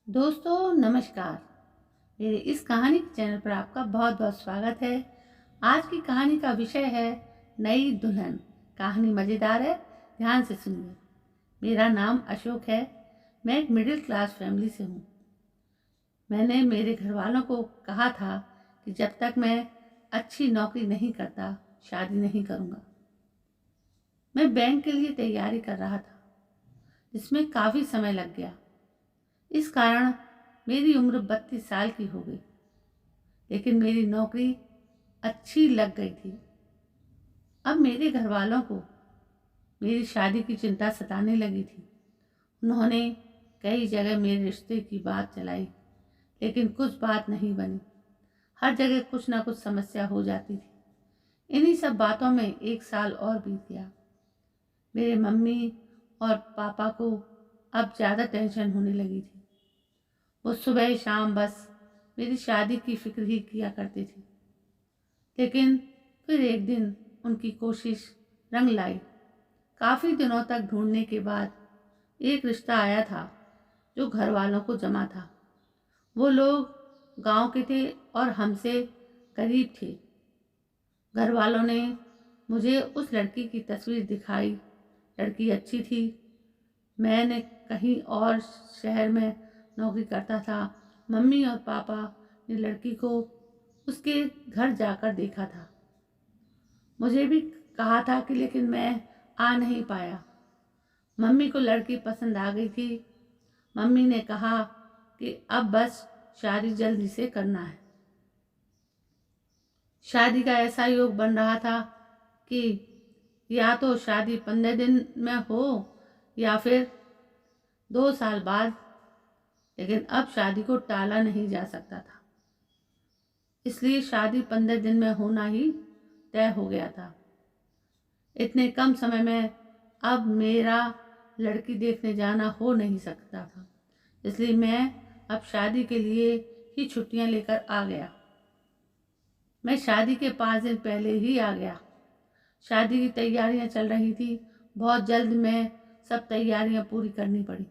दोस्तों नमस्कार। मेरे इस कहानी के चैनल पर आपका बहुत बहुत स्वागत है। आज की कहानी का विषय है नई दुल्हन। कहानी मज़ेदार है, ध्यान से सुनिए। मेरा नाम अशोक है। मैं एक मिडिल क्लास फैमिली से हूँ। मैंने मेरे घर वालों को कहा था कि जब तक मैं अच्छी नौकरी नहीं करता शादी नहीं करूँगा। मैं बैंक के लिए तैयारी कर रहा था, जिसमें काफ़ी समय लग गया। इस कारण मेरी उम्र 32 साल की हो गई, लेकिन मेरी नौकरी अच्छी लग गई थी। अब मेरे घर वालों को मेरी शादी की चिंता सताने लगी थी। उन्होंने कई जगह मेरे रिश्ते की बात चलाई, लेकिन कुछ बात नहीं बनी। हर जगह कुछ ना कुछ समस्या हो जाती थी। इन्हीं सब बातों में 1 साल और बीत गया। मेरे मम्मी और पापा को अब ज़्यादा टेंशन होने लगी थी। वो सुबह शाम बस मेरी शादी की फिक्र ही किया करते थे। लेकिन फिर एक दिन उनकी कोशिश रंग लाई। काफ़ी दिनों तक ढूंढने के बाद एक रिश्ता आया था जो घर वालों को जमा था। वो लोग गांव के थे और हमसे करीब थे। घर वालों ने मुझे उस लड़की की तस्वीर दिखाई। लड़की अच्छी थी। मैंने कहीं और शहर में नौकरी करता था। मम्मी और पापा ने लड़की को उसके घर जाकर देखा था। मुझे भी कहा था कि लेकिन मैं आ नहीं पाया। मम्मी को लड़की पसंद आ गई थी। मम्मी ने कहा कि अब बस शादी जल्दी से करना है। शादी का ऐसा योग बन रहा था कि या तो शादी 15 दिन में हो या फिर 2 साल बाद, लेकिन अब शादी को टाला नहीं जा सकता था। इसलिए शादी 15 दिन में होना ही तय हो गया था। इतने कम समय में अब मेरा लड़की देखने जाना हो नहीं सकता था, इसलिए मैं अब शादी के लिए ही छुट्टियां लेकर आ गया। मैं शादी के 5 दिन पहले ही आ गया। शादी की तैयारियां चल रही थी। बहुत जल्द में सब तैयारियां पूरी करनी पड़ी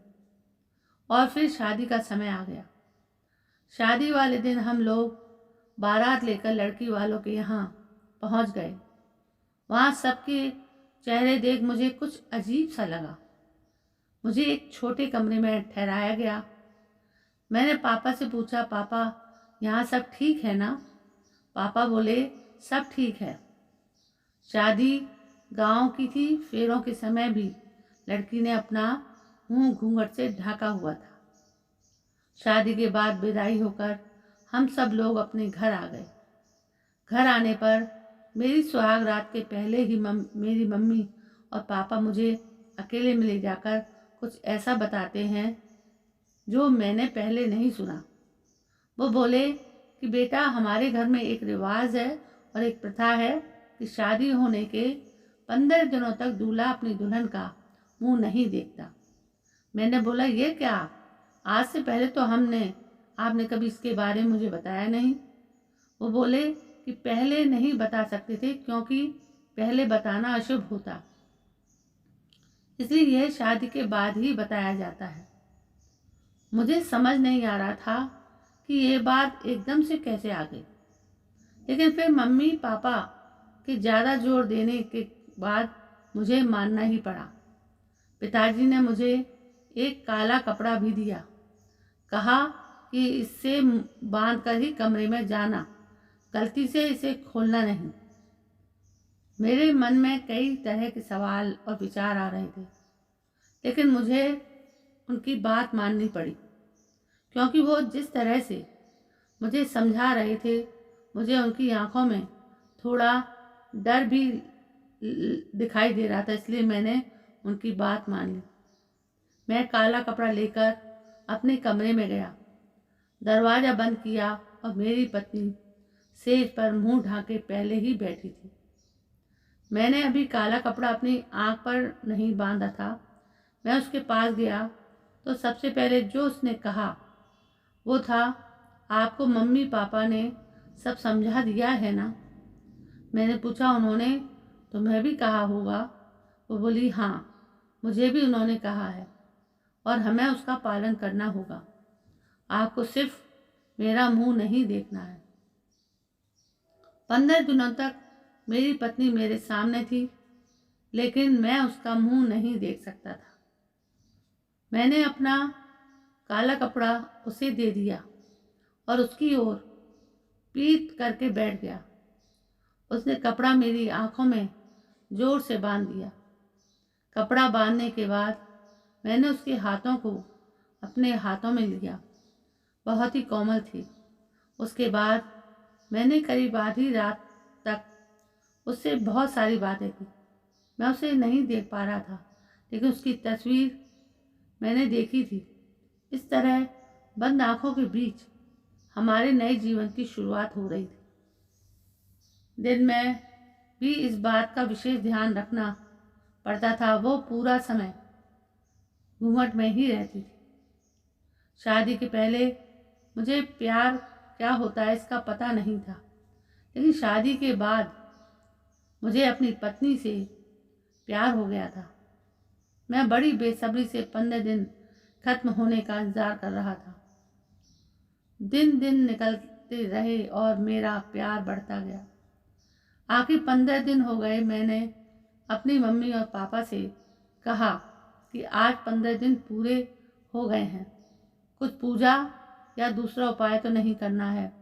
और फिर शादी का समय आ गया। शादी वाले दिन हम लोग बारात लेकर लड़की वालों के यहाँ पहुँच गए। वहाँ सबके चेहरे देख मुझे कुछ अजीब सा लगा। मुझे एक छोटे कमरे में ठहराया गया। मैंने पापा से पूछा, पापा यहाँ सब ठीक है ना? पापा बोले, सब ठीक है। शादी गांव की थी। फेरों के समय भी लड़की ने अपना मुंह घूंघट से ढका हुआ था। शादी के बाद विदाई होकर हम सब लोग अपने घर आ गए। घर आने पर मेरी सुहाग रात के पहले ही मेरी मम्मी और पापा मुझे अकेले में ले जाकर कुछ ऐसा बताते हैं जो मैंने पहले नहीं सुना। वो बोले कि बेटा, हमारे घर में एक रिवाज है और एक प्रथा है कि शादी होने के 15 दिनों तक दूल्हा अपनी दुल्हन का मुंह नहीं देखता। मैंने बोला, ये क्या? आज से पहले तो आपने कभी इसके बारे में मुझे बताया नहीं। वो बोले कि पहले नहीं बता सकते थे क्योंकि पहले बताना अशुभ होता, इसलिए यह शादी के बाद ही बताया जाता है। मुझे समझ नहीं आ रहा था कि ये बात एकदम से कैसे आ गई, लेकिन फिर मम्मी पापा के ज़्यादा जोर देने के बाद मुझे मानना ही पड़ा। पिताजी ने मुझे एक काला कपड़ा भी दिया। कहा कि इससे बांध कर ही कमरे में जाना, गलती से इसे खोलना नहीं। मेरे मन में कई तरह के सवाल और विचार आ रहे थे, लेकिन मुझे उनकी बात माननी पड़ी क्योंकि वो जिस तरह से मुझे समझा रहे थे, मुझे उनकी आंखों में थोड़ा डर भी दिखाई दे रहा था। इसलिए मैंने उनकी बात मान ली। मैं काला कपड़ा लेकर अपने कमरे में गया, दरवाज़ा बंद किया और मेरी पत्नी सेज पर मुंह ढाके पहले ही बैठी थी। मैंने अभी काला कपड़ा अपनी आंख पर नहीं बांधा था। मैं उसके पास गया तो सबसे पहले जो उसने कहा वो था, आपको मम्मी पापा ने सब समझा दिया है ना? मैंने पूछा, उन्होंने तुम्हें भी कहा होगा? वो बोली, हाँ, मुझे भी उन्होंने कहा है और हमें उसका पालन करना होगा। आपको सिर्फ मेरा मुंह नहीं देखना है। 15 दिनों तक मेरी पत्नी मेरे सामने थी, लेकिन मैं उसका मुंह नहीं देख सकता था। मैंने अपना काला कपड़ा उसे दे दिया और उसकी ओर पीठ करके बैठ गया। उसने कपड़ा मेरी आंखों में जोर से बांध दिया। कपड़ा बांधने के बाद मैंने उसके हाथों को अपने हाथों में लिया। बहुत ही कोमल थी। उसके बाद मैंने करीब आधी रात तक उससे बहुत सारी बातें की। मैं उसे नहीं देख पा रहा था, लेकिन उसकी तस्वीर मैंने देखी थी। इस तरह बंद आंखों के बीच हमारे नए जीवन की शुरुआत हो रही थी। दिन में भी इस बात का विशेष ध्यान रखना पड़ता था। वो पूरा समय घूंघट में ही रहती थी। शादी के पहले मुझे प्यार क्या होता है इसका पता नहीं था, लेकिन शादी के बाद मुझे अपनी पत्नी से प्यार हो गया था। मैं बड़ी बेसब्री से 15 दिन खत्म होने का इंतजार कर रहा था। दिन दिन निकलते रहे और मेरा प्यार बढ़ता गया। आखिर 15 दिन हो गए। मैंने अपनी मम्मी और पापा से कहा कि आज 15 दिन पूरे हो गए हैं, कुछ पूजा या दूसरा उपाय तो नहीं करना है।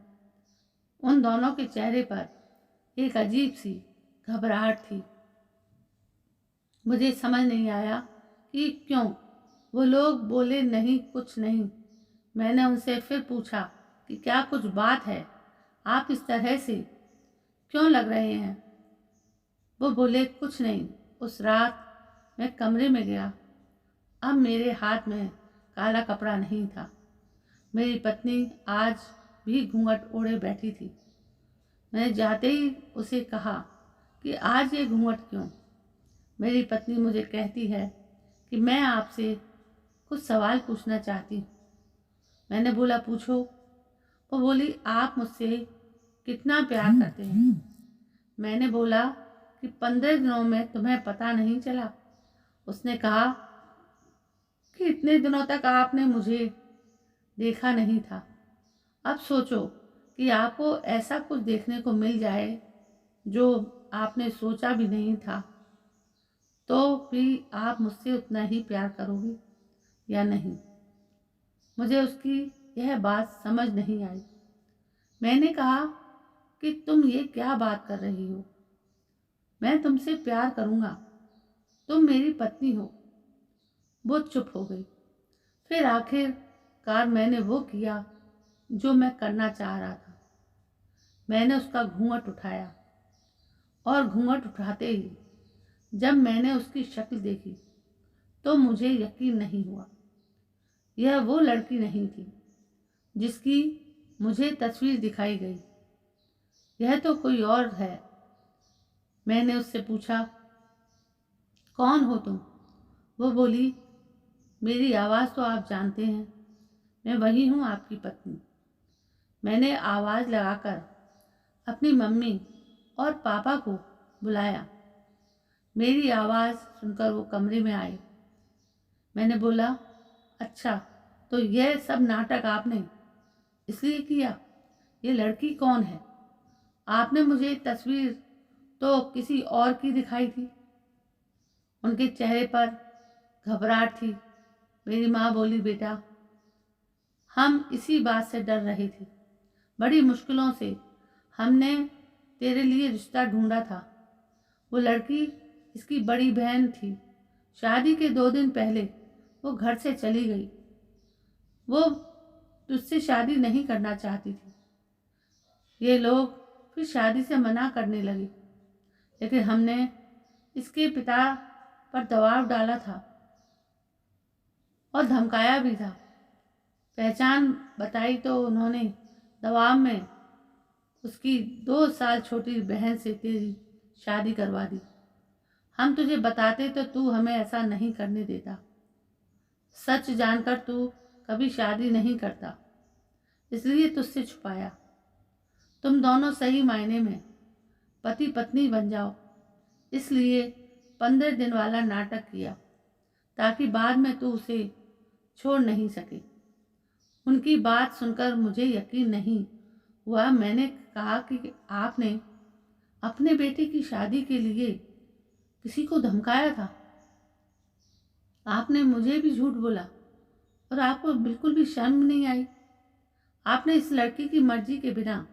उन दोनों के चेहरे पर एक अजीब सी घबराहट थी। मुझे समझ नहीं आया कि क्यों। वो लोग बोले नहीं, कुछ नहीं। मैंने उनसे फिर पूछा कि क्या कुछ बात है, आप इस तरह से क्यों लग रहे हैं। वो बोले कुछ नहीं। उस रात मैं कमरे में गया। अब मेरे हाथ में काला कपड़ा नहीं था। मेरी पत्नी आज भी घूंघट ओढ़े बैठी थी। मैंने जाते ही उसे कहा कि आज ये घूंघट क्यों। मेरी पत्नी मुझे कहती है कि मैं आपसे कुछ सवाल पूछना चाहती हूँ। मैंने बोला पूछो। वो बोली आप मुझसे कितना प्यार करते हैं। मैंने बोला कि 15 दिनों में तुम्हें पता नहीं चला। उसने कहा कि इतने दिनों तक आपने मुझे देखा नहीं था। अब सोचो कि आपको ऐसा कुछ देखने को मिल जाए जो आपने सोचा भी नहीं था, तो भी आप मुझसे उतना ही प्यार करोगे या नहीं। मुझे उसकी यह बात समझ नहीं आई। मैंने कहा कि तुम ये क्या बात कर रही हो, मैं तुमसे प्यार करूँगा, तुम मेरी पत्नी हो। वो चुप हो गई। फिर आखिरकार मैंने वो किया जो मैं करना चाह रहा था। मैंने उसका घूंघट उठाया और घूंघट उठाते ही जब मैंने उसकी शक्ल देखी तो मुझे यकीन नहीं हुआ। यह वो लड़की नहीं थी जिसकी मुझे तस्वीर दिखाई गई। यह तो कोई और है। मैंने उससे पूछा कौन हो तुम। वो बोली मेरी आवाज़ तो आप जानते हैं, मैं वही हूँ आपकी पत्नी। मैंने आवाज़ लगाकर अपनी मम्मी और पापा को बुलाया। मेरी आवाज़ सुनकर वो कमरे में आए। मैंने बोला अच्छा, तो यह सब नाटक आपने इसलिए किया। ये लड़की कौन है। आपने मुझे तस्वीर तो किसी और की दिखाई थी। उनके चेहरे पर घबराहट थी। मेरी माँ बोली बेटा, हम इसी बात से डर रहे थे। बड़ी मुश्किलों से हमने तेरे लिए रिश्ता ढूंढा था। वो लड़की इसकी बड़ी बहन थी। शादी के 2 दिन पहले वो घर से चली गई। वो तुझसे शादी नहीं करना चाहती थी। ये लोग फिर शादी से मना करने लगे, लेकिन हमने इसके पिता पर दबाव डाला था और धमकाया भी था। पहचान बताई तो उन्होंने दबाव में उसकी 2 साल छोटी बहन से तेरी शादी करवा दी। हम तुझे बताते तो तू हमें ऐसा नहीं करने देता। सच जानकर तू कभी शादी नहीं करता, इसलिए तुझसे छुपाया। तुम दोनों सही मायने में पति पत्नी बन जाओ, इसलिए 15 दिन वाला नाटक किया ताकि बाद में तू उसे छोड़ नहीं सके। उनकी बात सुनकर मुझे यकीन नहीं हुआ। मैंने कहा कि आपने अपने बेटे की शादी के लिए किसी को धमकाया था। आपने मुझे भी झूठ बोला और आपको बिल्कुल भी शर्म नहीं आई। आपने इस लड़की की मर्जी के बिना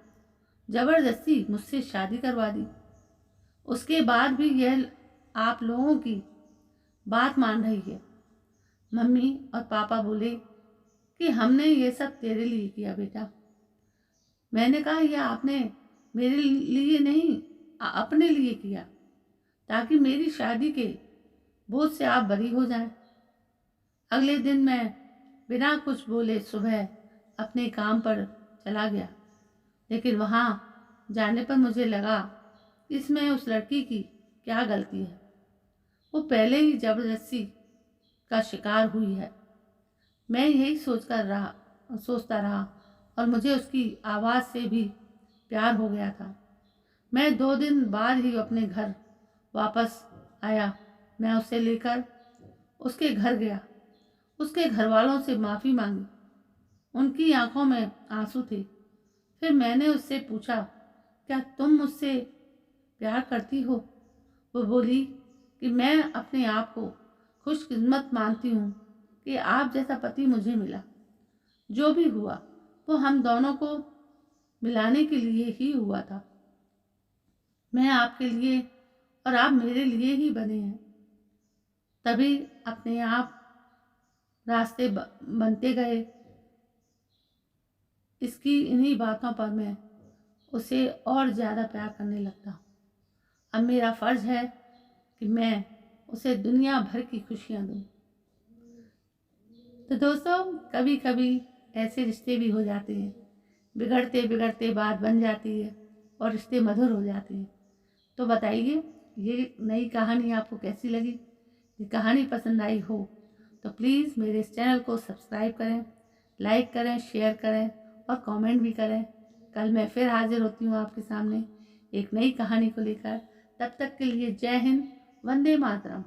जबरदस्ती मुझसे शादी करवा दी। उसके बाद भी यह आप लोगों की बात मान रही है। मम्मी और पापा बोले कि हमने ये सब तेरे लिए किया बेटा। मैंने कहा यह आपने मेरे लिए नहीं अपने लिए किया, ताकि मेरी शादी के बोझ से आप बरी हो जाएं। अगले दिन मैं बिना कुछ बोले सुबह अपने काम पर चला गया, लेकिन वहाँ जाने पर मुझे लगा इसमें उस लड़की की क्या गलती है। वो पहले ही जबरदस्ती का शिकार हुई है। मैं यही सोचता रहा और मुझे उसकी आवाज़ से भी प्यार हो गया था। मैं 2 दिन बाद ही अपने घर वापस आया। मैं उसे लेकर उसके घर गया। उसके घर वालों से माफ़ी मांगी। उनकी आंखों में आंसू थे। फिर मैंने उससे पूछा, क्या तुम मुझसे प्यार करती हो? वो बोली कि मैं अपने आप को खुशकिस्मत मानती हूँ कि आप जैसा पति मुझे मिला। जो भी हुआ वो हम दोनों को मिलाने के लिए ही हुआ था। मैं आपके लिए और आप मेरे लिए ही बने हैं। तभी अपने आप रास्ते बनते गए। इसकी इन्हीं बातों पर मैं उसे और ज़्यादा प्यार करने लगता। अब मेरा फ़र्ज़ है कि मैं उसे दुनिया भर की खुशियाँ दूँ। तो दोस्तों, कभी कभी ऐसे रिश्ते भी हो जाते हैं, बिगड़ते बिगड़ते बात बन जाती है और रिश्ते मधुर हो जाते हैं। तो बताइए ये नई कहानी आपको कैसी लगी? ये कहानी पसंद आई हो तो प्लीज़ मेरे इस चैनल को सब्सक्राइब करें, लाइक करें, शेयर करें और कमेंट भी करें। कल मैं फिर हाजिर होती हूँ आपके सामने एक नई कहानी को लेकर। तब तक के लिए जय हिंद, वंदे मातरम।